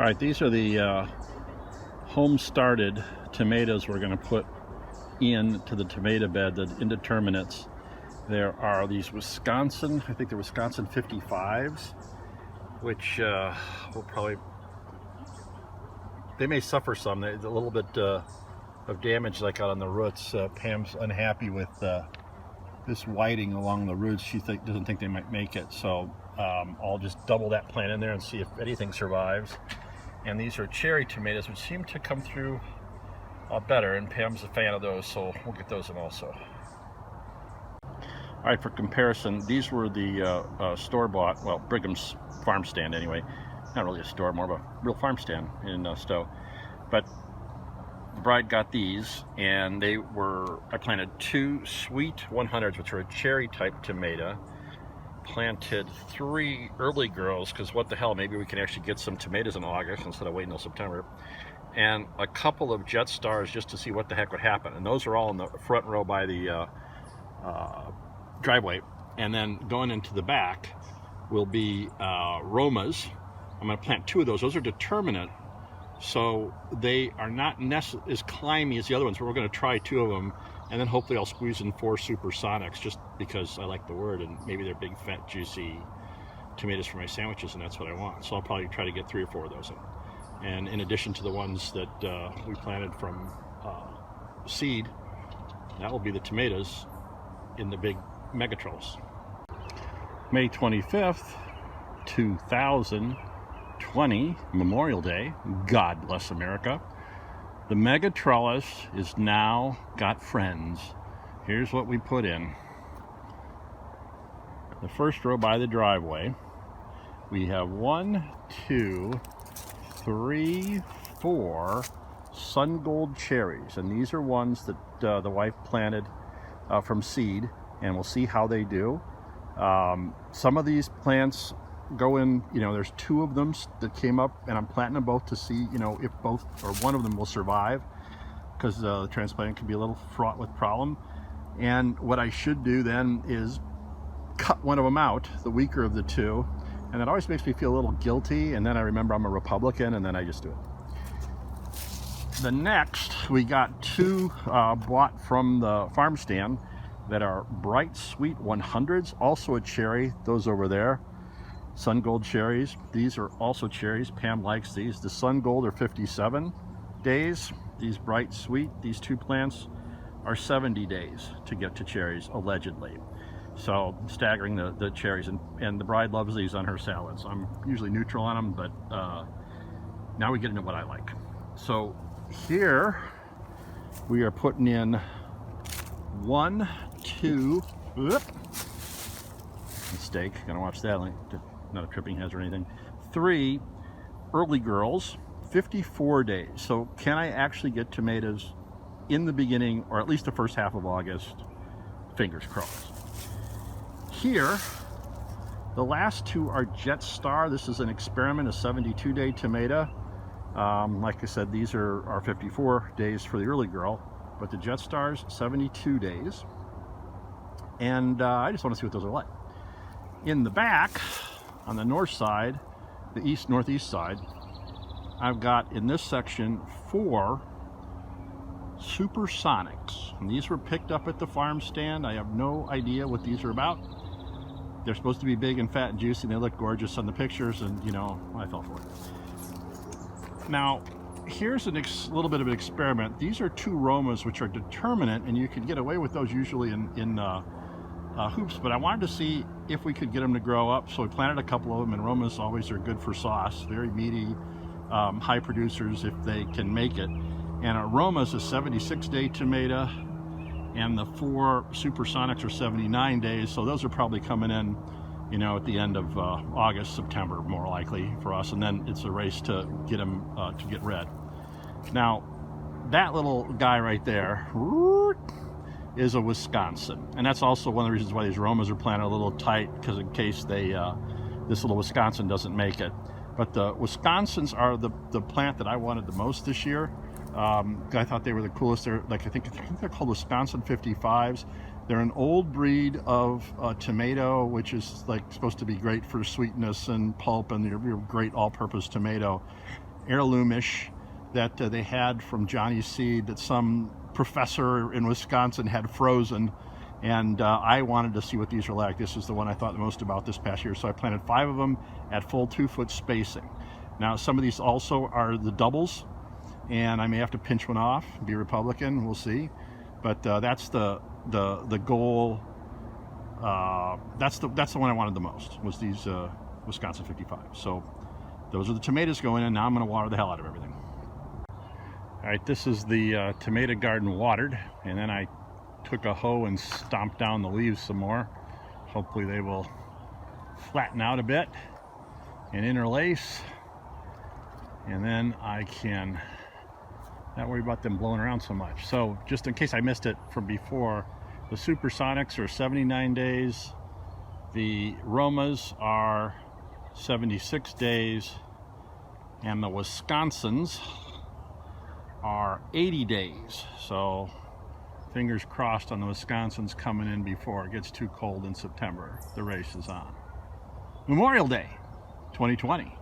All right, these are the home-started tomatoes we're going to put into the tomato bed, the indeterminates. There are these Wisconsin, I think they're Wisconsin 55s, which will probably, they may suffer some. There's a little bit of damage like out on the roots. Pam's unhappy with this whiting along the roots. She doesn't think they might make it, so I'll just double that plant in there and see if anything survives. And these are cherry tomatoes, which seem to come through better, and Pam's a fan of those, so we'll get those in also. All right, for comparison, these were the store-bought, well, Brigham's farm stand anyway. Not really a store, more of a real farm stand in Stowe. But the bride got these, and they were, I planted 2 sweet 100s, which are a cherry type tomato. Planted 3 early girls, because what the hell, maybe we can actually get some tomatoes in August instead of waiting until September. And a couple of jet stars just to see what the heck would happen. And those are all in the front row by the driveway. And then going into the back will be Romas. I'm going to plant 2 of those. Those are determinate, so they are not as climby as the other ones, but we're going to try 2 of them, and then hopefully I'll squeeze in 4 Supersonics, just because I like the word, and maybe they're big, fat, juicy tomatoes for my sandwiches, and that's what I want. So I'll probably try to get 3 or 4 of those in. And in addition to the ones that we planted from seed, that will be the tomatoes in the big Mega-Trellis. May 25th, 2020, Memorial Day, God bless America. The Mega-Trellis is now got friends. Here's what we put in. The first row by the driveway, we have 1, 2, 3, 4 sun gold cherries, and these are ones that the wife planted from seed, and we'll see how they do. Some of these plants go in, there's 2 of them that came up, and I'm planting them both to see, if both or one of them will survive, because the transplanting can be a little fraught with problem. And what I should do then is cut one of them out, the weaker of the 2, and that always makes me feel a little guilty, and then I remember I'm a Republican, and then I just do it. The next, we got 2 bought from the farm stand that are bright sweet 100s, also a cherry, those over there. Sun gold cherries, these are also cherries. Pam likes these. The sun gold are 57 days. These bright sweet, these 2 plants are 70 days to get to cherries, allegedly. So staggering the cherries, and the bride loves these on her salads. I'm usually neutral on them, but now we get into what I like. So here we are putting in 1, 2, mistake, gonna watch that, not a tripping hazard or anything. 3 early girls, 54 days. So can I actually get tomatoes in the beginning, or at least the first half of August? Fingers crossed. Here, the last 2 are Jet Star. This is an experiment, a 72-day tomato. Like I said, these are 54 days for the early girl, but the Jet Stars, 72 days. And I just want to see what those are like. In the back, on the north side, the northeast side, I've got in this section 4 Supersonics. And these were picked up at the farm stand. I have no idea what these are about. They're supposed to be big and fat and juicy, and they look gorgeous on the pictures, and I fell for it. Now, here's a little bit of an experiment. These are 2 Romas, which are determinate, and you can get away with those usually in hoops, but I wanted to see if we could get them to grow up, so we planted a couple of them, and Romas always are good for sauce, very meaty, high producers if they can make it. And a Roma is a 76-day tomato, and the 4 Supersonics are 79 days, so those are probably coming in, at the end of August, September, more likely for us, and then it's a race to get them to get red. Now, that little guy right there is a Wisconsin, and that's also one of the reasons why these Romas are planted a little tight, because in case this little Wisconsin doesn't make it. But the Wisconsins are the plant that I wanted the most this year. I thought they were the coolest. They're like, I think they're called Wisconsin 55s. They're an old breed of tomato, which is like supposed to be great for sweetness and pulp, and your great all-purpose tomato. heirloomish that they had from Johnny's seed that some professor in Wisconsin had frozen, and I wanted to see what these are like. This is the one I thought the most about this past year, so I planted 5 of them at full 2-foot spacing. Now some of these also are the doubles, and I may have to pinch one off, be Republican, we'll see. But that's the goal. That's the one I wanted the most, was these Wisconsin 55. So those are the tomatoes going in. Now I'm going to water the hell out of everything. All right, this is the tomato garden watered, and then I took a hoe and stomped down the leaves some more. Hopefully they will flatten out a bit and interlace, and then I can not worry about them blowing around so much. So just in case I missed it from before, the Supersonics are 79 days, the Romas are 76 days, and the Wisconsins are 80 days. So fingers crossed on the Wisconsins coming in before it gets too cold in September. The race is on. Memorial Day 2020.